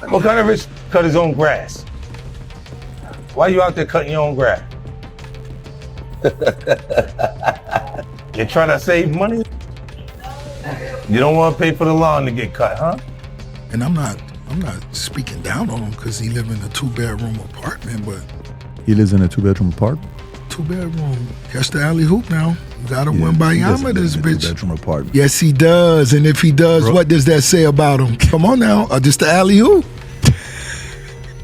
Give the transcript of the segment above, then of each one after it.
What kind of rich cut his own grass? Why you out there cutting your own grass? You trying to save money? You don't want to pay for the lawn to get cut, huh? And I'm not speaking down on him because he live in a 2-bedroom apartment, but He lives in a 2-bedroom apartment? 2-bedroom. Catch the alley hoop now. You gotta win by Yama, this bitch. 2-bedroom apartment. Yes, he does. And if he does, what does that say about him? Come on now, just the alley hoop.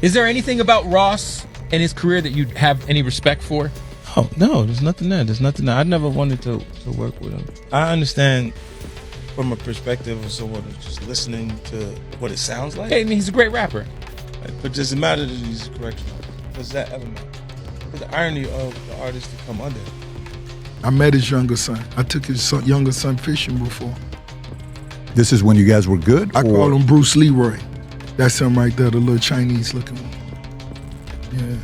Is there anything about Ross and his career that you have any respect for? Oh, no, there's nothing there. There's nothing there. I never wanted to work with him. I understand from a perspective of someone who's just listening to what it sounds like. Hey, I mean, he's a great rapper. But does it matter that he's a correctional? Does that ever matter? But the irony of the artist to come under. I met his younger son. I took his younger son fishing before. This is when you guys were good? I call him Bruce Leroy. That's him right there, the little Chinese looking one. Yeah.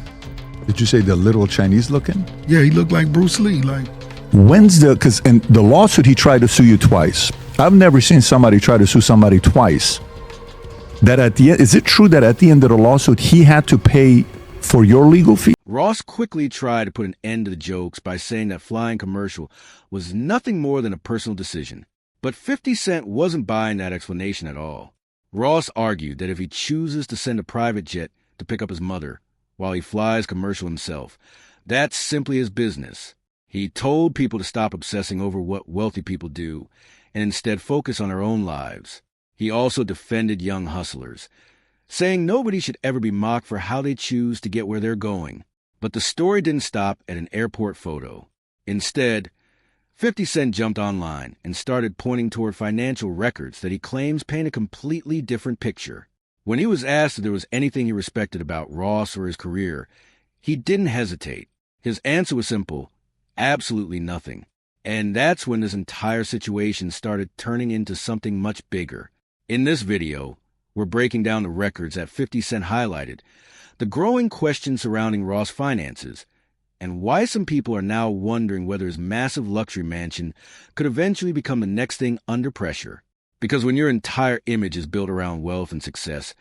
Did you say the little Chinese looking? Yeah, he looked like Bruce Lee. Like, When's because in the lawsuit he tried to sue you twice. I've never seen somebody try to sue somebody twice. That at the end, is it true that at the end of the lawsuit he had to pay for your legal fee? Ross quickly tried to put an end to the jokes by saying that flying commercial was nothing more than a personal decision. But 50 Cent wasn't buying that explanation at all. Ross argued that if he chooses to send a private jet to pick up his mother while he flies commercial himself, that's simply his business. He told people to stop obsessing over what wealthy people do and instead focus on their own lives. He also defended young hustlers, saying nobody should ever be mocked for how they choose to get where they're going. But the story didn't stop at an airport photo. Instead, 50 Cent jumped online and started pointing toward financial records that he claims paint a completely different picture. When he was asked if there was anything he respected about Ross or his career, he didn't hesitate. His answer was simple: absolutely nothing. And that's when this entire situation started turning into something much bigger. In this video, we're breaking down the records that 50 Cent highlighted, the growing questions surrounding Ross' finances, and why some people are now wondering whether his massive luxury mansion could eventually become the next thing under pressure. Because when your entire image is built around wealth and success,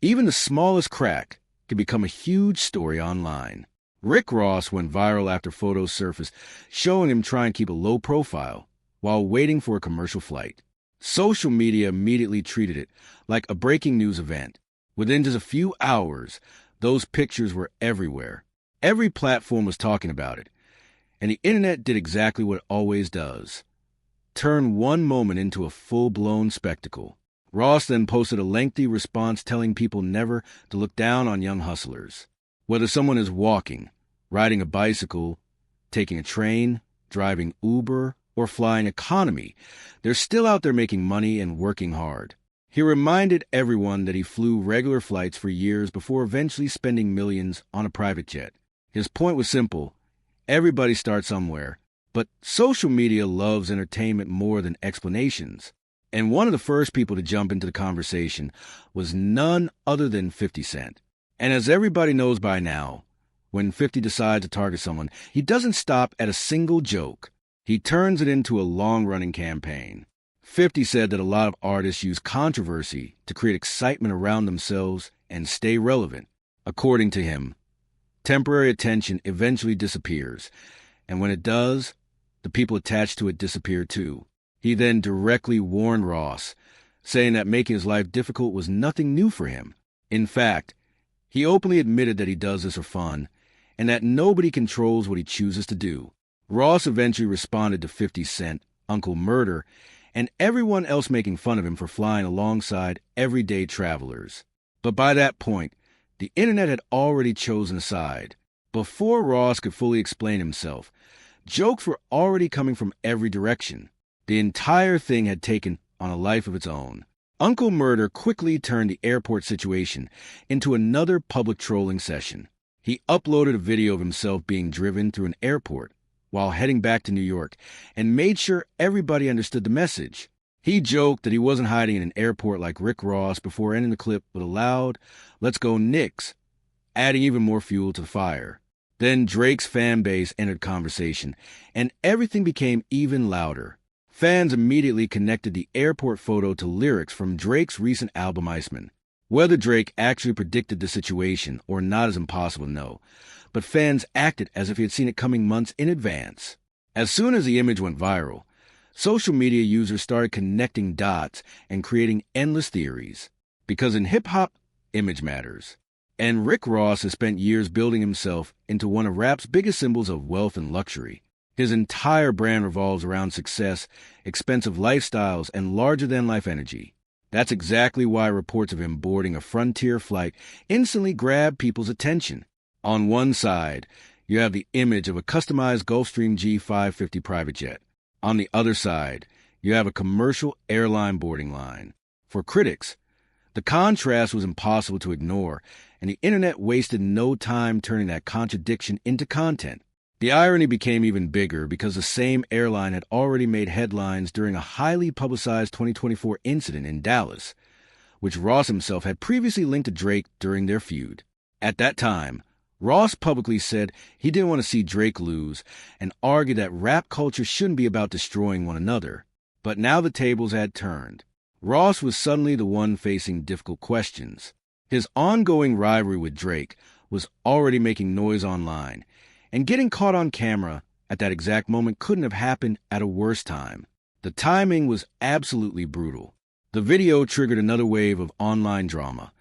even the smallest crack can become a huge story online. Rick Ross went viral after photos surfaced showing him trying to keep a low profile while waiting for a commercial flight. Social media immediately treated it like a breaking news event. Within just a few hours, those pictures were everywhere. Every platform was talking about it. And the internet did exactly what it always does: turn one moment into a full-blown spectacle. Ross then posted a lengthy response telling people never to look down on young hustlers. Whether someone is walking, riding a bicycle, taking a train, driving Uber, or flying economy, they're still out there making money and working hard. He reminded everyone that he flew regular flights for years before eventually spending millions on a private jet. His point was simple: everybody starts somewhere, but social media loves entertainment more than explanations. And one of the first people to jump into the conversation was none other than 50 Cent. And as everybody knows by now, when 50 decides to target someone, he doesn't stop at a single joke. He turns it into a long-running campaign. 50 said that a lot of artists use controversy to create excitement around themselves and stay relevant. According to him, temporary attention eventually disappears, and when it does, the people attached to it disappear too. He then directly warned Ross, saying that making his life difficult was nothing new for him. In fact, he openly admitted that he does this for fun, and that nobody controls what he chooses to do. Ross eventually responded to 50 Cent, Uncle Murder, and everyone else making fun of him for flying alongside everyday travelers. But by that point, the internet had already chosen a side. Before Ross could fully explain himself, jokes were already coming from every direction. The entire thing had taken on a life of its own. Uncle Murder quickly turned the airport situation into another public trolling session. He uploaded a video of himself being driven through an airport while heading back to New York and made sure everybody understood the message. He joked that he wasn't hiding in an airport like Rick Ross before ending the clip with a loud, "Let's go Knicks," adding even more fuel to the fire. Then Drake's fan base entered conversation, and everything became even louder. Fans immediately connected the airport photo to lyrics from Drake's recent album Iceman, Whether Drake actually predicted the situation or not is impossible to know, but fans acted as if he had seen it coming months in advance. As soon as the image went viral, social media users started connecting dots and creating endless theories. Because in hip-hop, image matters. And Rick Ross has spent years building himself into one of rap's biggest symbols of wealth and luxury. His entire brand revolves around success, expensive lifestyles, and larger-than-life energy. That's exactly why reports of him boarding a Frontier flight instantly grab people's attention. On one side, you have the image of a customized Gulfstream G550 private jet. On the other side, you have a commercial airline boarding line. For critics, the contrast was impossible to ignore, and the internet wasted no time turning that contradiction into content. The irony became even bigger because the same airline had already made headlines during a highly publicized 2024 incident in Dallas, which Ross himself had previously linked to Drake during their feud. At that time, Ross publicly said he didn't want to see Drake lose and argued that rap culture shouldn't be about destroying one another. But now the tables had turned. Ross was suddenly the one facing difficult questions. His ongoing rivalry with Drake was already making noise online, and getting caught on camera at that exact moment couldn't have happened at a worse time. The timing was absolutely brutal. The video triggered another wave of online drama,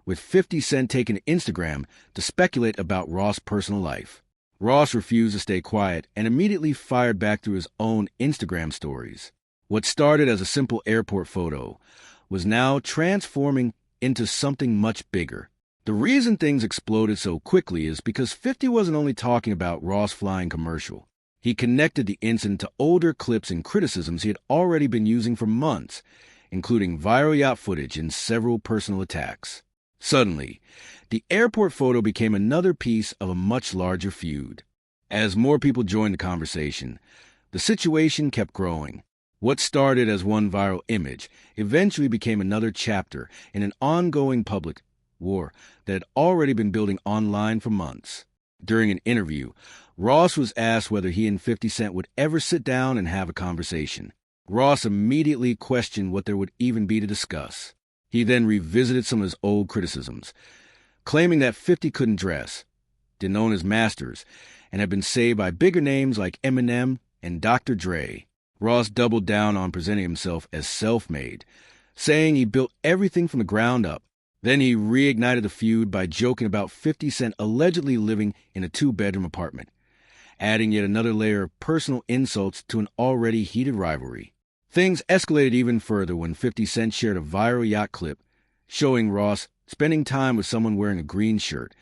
with 50 Cent taking to Instagram to speculate about Ross' personal life. Ross refused to stay quiet and immediately fired back through his own Instagram stories. What started as a simple airport photo was now transforming into something much bigger. The reason things exploded so quickly is because 50 wasn't only talking about Ross flying commercial. He connected the incident to older clips and criticisms he had already been using for months, including viral yacht footage and several personal attacks. Suddenly, the airport photo became another piece of a much larger feud. As more people joined the conversation, the situation kept growing. What started as one viral image eventually became another chapter in an ongoing public war that had already been building online for months. During an interview, Ross was asked whether he and 50 Cent would ever sit down and have a conversation. Ross immediately questioned what there would even be to discuss. He then revisited some of his old criticisms, claiming that 50 couldn't dress, didn't own his masters, and had been saved by bigger names like Eminem and Dr. Dre. Ross doubled down on presenting himself as self-made, saying he built everything from the ground up. Then he reignited the feud by joking about 50 Cent allegedly living in a 2-bedroom apartment, adding yet another layer of personal insults to an already heated rivalry. Things escalated even further when 50 Cent shared a viral yacht clip showing Ross spending time with someone wearing a green shirt,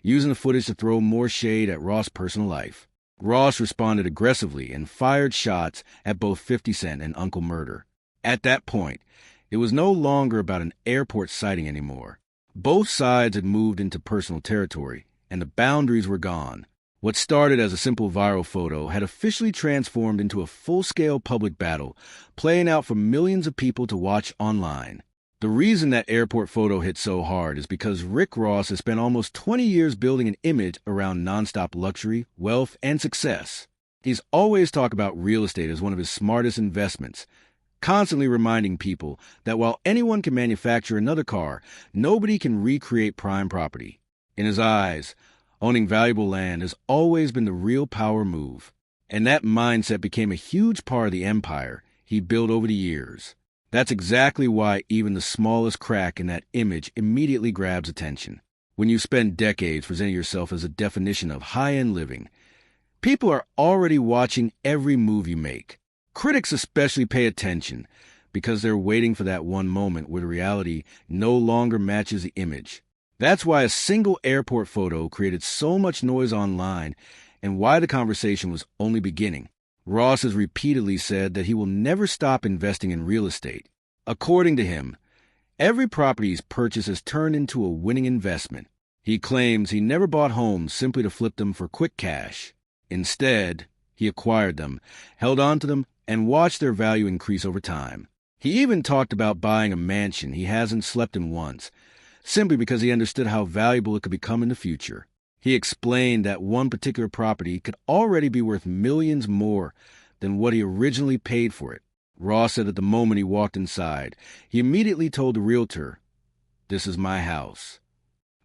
using the footage to throw more shade at Ross' personal life. Ross responded aggressively and fired shots at both 50 Cent and Uncle Murder. At that point, it was no longer about an airport sighting anymore. Both sides had moved into personal territory, and the boundaries were gone. What started as a simple viral photo had officially transformed into a full-scale public battle, playing out for millions of people to watch online. The reason that airport photo hit so hard is because Rick Ross has spent almost 20 years building an image around nonstop luxury, wealth, and success. He's always talked about real estate as one of his smartest investments, constantly reminding people that while anyone can manufacture another car, nobody can recreate prime property. In his eyes, owning valuable land has always been the real power move, and that mindset became a huge part of the empire he built over the years. That's exactly why even the smallest crack in that image immediately grabs attention. When you spend decades presenting yourself as a definition of high-end living, people are already watching every move you make. Critics especially pay attention because they're waiting for that one moment where the reality no longer matches the image. That's why a single airport photo created so much noise online and why the conversation was only beginning. Ross has repeatedly said that he will never stop investing in real estate. According to him, every property he's purchased has turned into a winning investment. He claims he never bought homes simply to flip them for quick cash. Instead, he acquired them, held on to them, and watched their value increase over time. He even talked about buying a mansion he hasn't slept in once, simply because he understood how valuable it could become in the future. He explained that one particular property could already be worth millions more than what he originally paid for it. Ross said that the moment he walked inside, he immediately told the realtor "This is my house."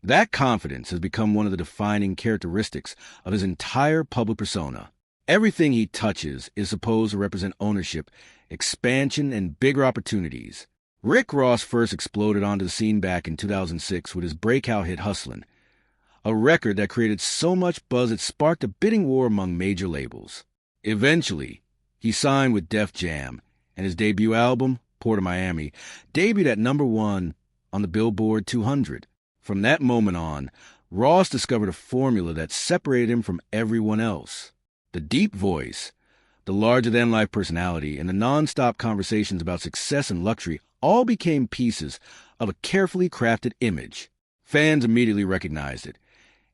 That confidence has become one of the defining characteristics of his entire public persona. Everything he touches is supposed to represent ownership, expansion, and bigger opportunities. Rick Ross first exploded onto the scene back in 2006 with his breakout hit Hustlin', a record that created so much buzz it sparked a bidding war among major labels. Eventually, he signed with Def Jam, and his debut album, Port of Miami, debuted at #1 on the Billboard 200. From that moment on, Ross discovered a formula that separated him from everyone else. The deep voice, the larger-than-life personality, and the non-stop conversations about success and luxury all became pieces of a carefully crafted image. Fans immediately recognized it,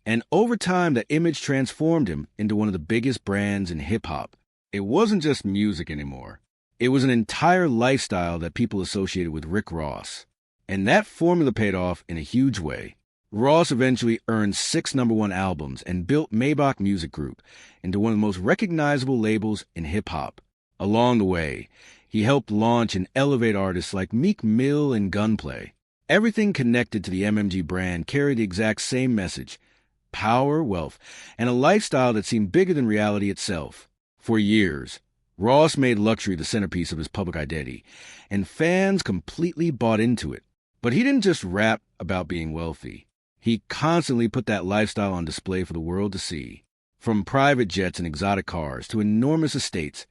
and over time that image transformed him into one of the biggest brands in hip-hop. It wasn't just music anymore. It was an entire lifestyle that people associated with Rick Ross. And that formula paid off in a huge way. Ross eventually earned 6 #1 albums and built Maybach Music Group into one of the most recognizable labels in hip-hop. Along the way, he helped launch and elevate artists like Meek Mill and Gunplay. Everything connected to the MMG brand carried the exact same message: power, wealth, and a lifestyle that seemed bigger than reality itself. For years, Ross made luxury the centerpiece of his public identity, and fans completely bought into it. But he didn't just rap about being wealthy. He constantly put that lifestyle on display for the world to see. From private jets and exotic cars to enormous estates,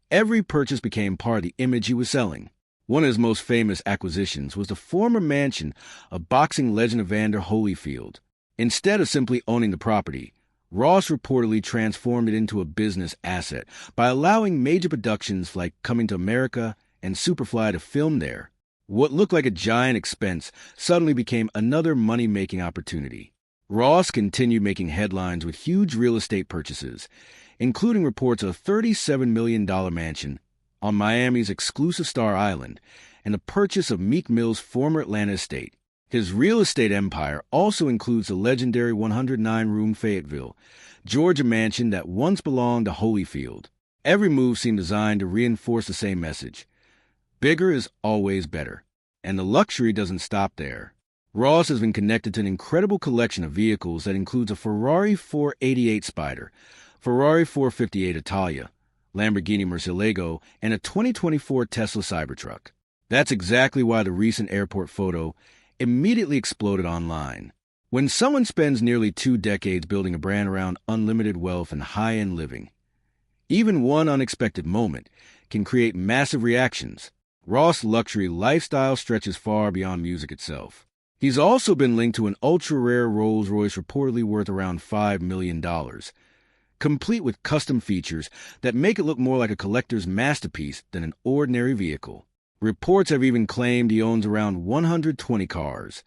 every purchase became part of the image he was selling. One of his most famous acquisitions was the former mansion of boxing legend Evander Holyfield. Instead of simply owning the property, Ross reportedly transformed it into a business asset by allowing major productions like Coming to America and Superfly to film there. What looked like a giant expense suddenly became another money-making opportunity. Ross continued making headlines with huge real estate purchases, including reports of a $37 million mansion on Miami's exclusive Star Island and the purchase of Meek Mill's former Atlanta estate. His real estate empire also includes the legendary 109-room Fayetteville, Georgia mansion that once belonged to Holyfield. Every move seemed designed to reinforce the same message: bigger is always better. And the luxury doesn't stop there. Ross has been connected to an incredible collection of vehicles that includes a Ferrari 488 Spider, Ferrari 458 Italia, Lamborghini Murcielago, and a 2024 Tesla Cybertruck. That's exactly why the recent airport photo immediately exploded online. When someone spends nearly 2 decades building a brand around unlimited wealth and high-end living, even one unexpected moment can create massive reactions. Ross' luxury lifestyle stretches far beyond music itself. He's also been linked to an ultra-rare Rolls-Royce reportedly worth around $5 million, complete with custom features that make it look more like a collector's masterpiece than an ordinary vehicle. Reports have even claimed he owns around 120 cars,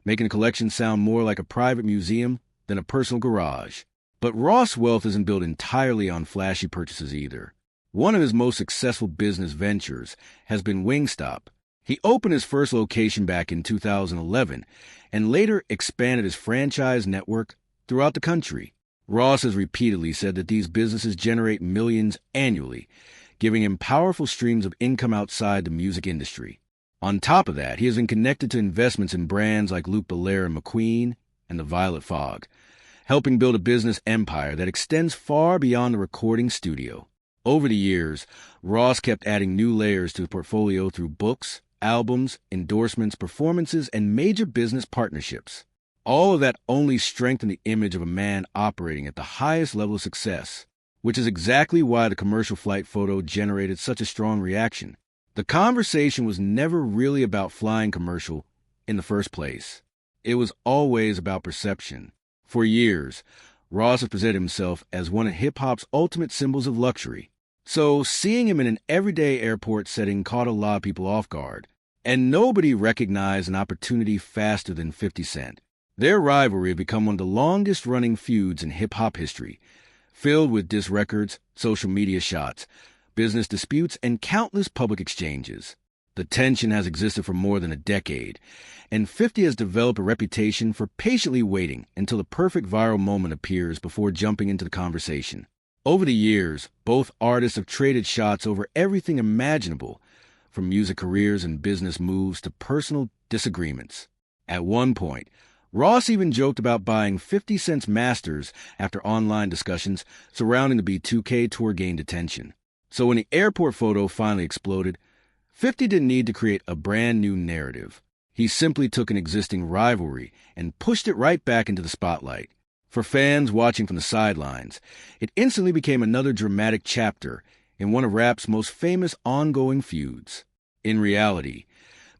making the collection sound more like a private museum than a personal garage. But Ross' wealth isn't built entirely on flashy purchases either. One of his most successful business ventures has been Wingstop. He opened his first location back in 2011 and later expanded his franchise network throughout the country. Ross has repeatedly said that these businesses generate millions annually, giving him powerful streams of income outside the music industry. On top of that, he has been connected to investments in brands like Luke Belair and McQueen and the Violet Fog, helping build a business empire that extends far beyond the recording studio. Over the years, Ross kept adding new layers to the portfolio through books, albums, endorsements, performances, and major business partnerships. All of that only strengthened the image of a man operating at the highest level of success, which is exactly why the commercial flight photo generated such a strong reaction. The conversation was never really about flying commercial in the first place. It was always about perception. For years, Ross has presented himself as one of hip-hop's ultimate symbols of luxury. So seeing him in an everyday airport setting caught a lot of people off guard, and nobody recognized an opportunity faster than 50 Cent. Their rivalry had become one of the longest-running feuds in hip-hop history, filled with diss records, social media shots, business disputes, and countless public exchanges. The tension has existed for more than a decade, and 50 has developed a reputation for patiently waiting until the perfect viral moment appears before jumping into the conversation. Over the years, both artists have traded shots over everything imaginable, from music careers and business moves to personal disagreements. At one point, Ross even joked about buying 50 Cent's masters after online discussions surrounding the B2K tour gained attention. So when the airport photo finally exploded, 50 didn't need to create a brand new narrative. He simply took an existing rivalry and pushed it right back into the spotlight. For fans watching from the sidelines, it instantly became another dramatic chapter in one of rap's most famous ongoing feuds. In reality,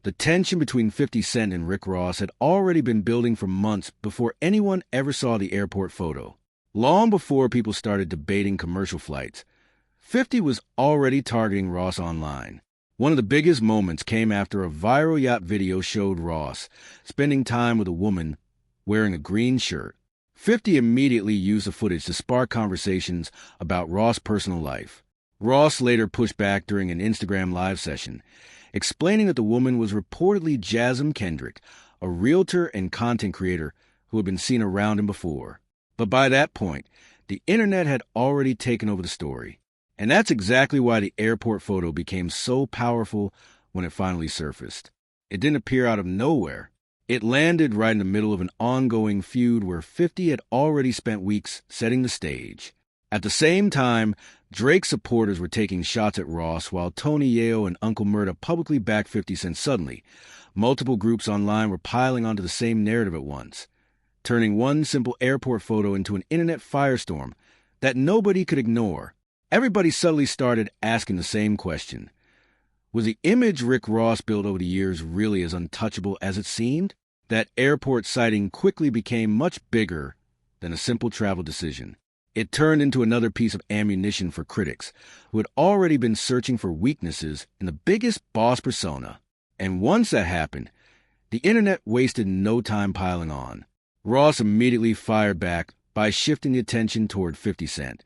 the tension between 50 Cent and Rick Ross had already been building for months before anyone ever saw the airport photo. Long before people started debating commercial flights, 50 was already targeting Ross online. One of the biggest moments came after a viral yacht video showed Ross spending time with a woman wearing a green shirt. 50 immediately used the footage to spark conversations about Ross' personal life. Ross later pushed back during an Instagram live session, explaining that the woman was reportedly Jasmine Kendrick, a realtor and content creator who had been seen around him before. But by that point, the internet had already taken over the story. And that's exactly why the airport photo became so powerful when it finally surfaced. It didn't appear out of nowhere. It landed right in the middle of an ongoing feud where 50 had already spent weeks setting the stage. At the same time, Drake's supporters were taking shots at Ross while Tony Yayo and Uncle Murda publicly backed 50 Cent suddenly. Multiple groups online were piling onto the same narrative at once, turning one simple airport photo into an internet firestorm that nobody could ignore. Everybody suddenly started asking the same question. Was the image Rick Ross built over the years really as untouchable as it seemed? That airport sighting quickly became much bigger than a simple travel decision. It turned into another piece of ammunition for critics who had already been searching for weaknesses in the biggest boss persona. And once that happened, the internet wasted no time piling on. Ross immediately fired back by shifting the attention toward 50 Cent,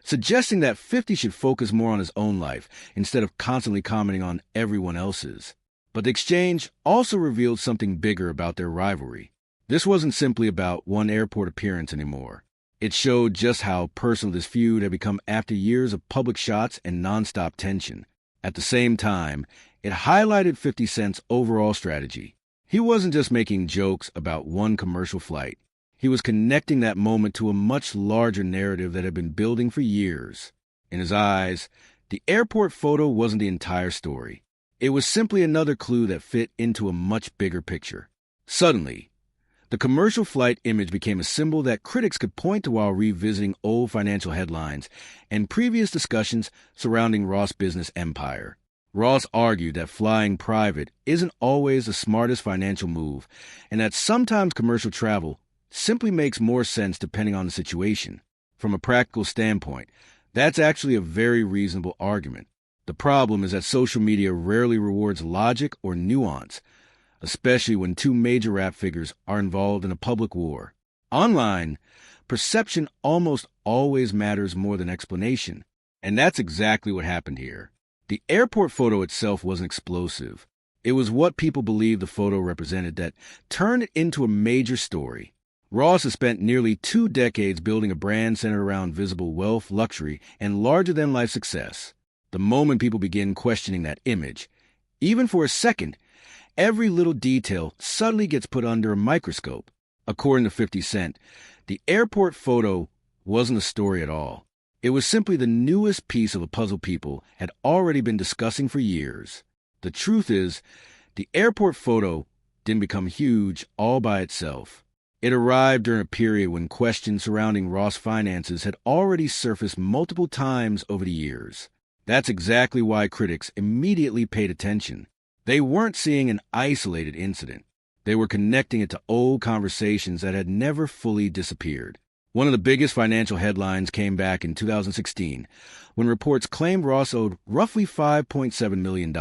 suggesting that 50 should focus more on his own life instead of constantly commenting on everyone else's. But the exchange also revealed something bigger about their rivalry. This wasn't simply about one airport appearance anymore. It showed just how personal this feud had become after years of public shots and nonstop tension. At the same time, it highlighted 50 Cent's overall strategy. He wasn't just making jokes about one commercial flight. He was connecting that moment to a much larger narrative that had been building for years. In his eyes, the airport photo wasn't the entire story. It was simply another clue that fit into a much bigger picture. Suddenly, the commercial flight image became a symbol that critics could point to while revisiting old financial headlines and previous discussions surrounding Ross' business empire. Ross argued that flying private isn't always the smartest financial move, and that sometimes commercial travel simply makes more sense depending on the situation. From a practical standpoint, that's actually a very reasonable argument. The problem is that social media rarely rewards logic or nuance, especially when two major rap figures are involved in a public war. Online, perception almost always matters more than explanation, and that's exactly what happened here. The airport photo itself wasn't explosive. It was what people believed the photo represented that turned it into a major story. Ross has spent nearly 2 decades building a brand centered around visible wealth, luxury, and larger-than-life success. The moment people begin questioning that image, even for a second, every little detail suddenly gets put under a microscope. According to 50 Cent, the airport photo wasn't a story at all. It was simply the newest piece of a puzzle people had already been discussing for years. The truth is, the airport photo didn't become huge all by itself. It arrived during a period when questions surrounding Ross' finances had already surfaced multiple times over the years. That's exactly why critics immediately paid attention. They weren't seeing an isolated incident. They were connecting it to old conversations that had never fully disappeared. One of the biggest financial headlines came back in 2016 when reports claimed Ross owed roughly $5.7 million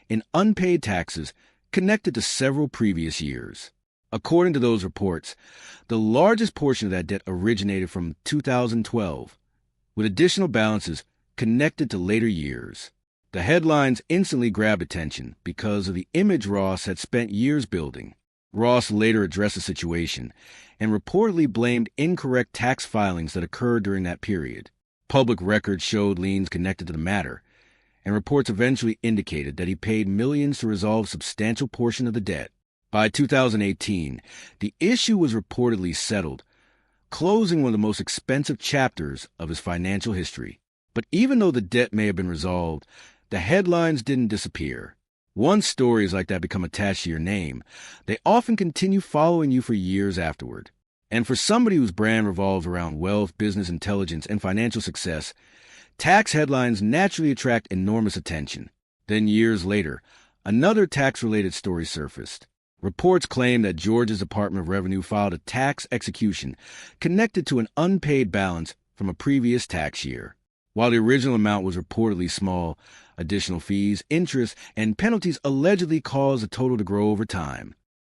in unpaid taxes connected to several previous years. According to those reports, the largest portion of that debt originated from 2012, with additional balances connected to later years. The headlines instantly grabbed attention because of the image Ross had spent years building. Ross later addressed the situation and reportedly blamed incorrect tax filings that occurred during that period. Public records showed liens connected to the matter, and reports eventually indicated that he paid millions to resolve a substantial portion of the debt. By 2018, the issue was reportedly settled, closing one of the most expensive chapters of his financial history. But even though the debt may have been resolved, the headlines didn't disappear. Once stories like that become attached to your name, they often continue following you for years afterward. And for somebody whose brand revolves around wealth, business intelligence, and financial success, tax headlines naturally attract enormous attention. Then years later, another tax-related story surfaced. Reports claim that Georgia's Department of Revenue filed a tax execution connected to an unpaid balance from a previous tax year. While the original amount was reportedly small, additional fees, interest, and penalties allegedly caused the total to grow over time.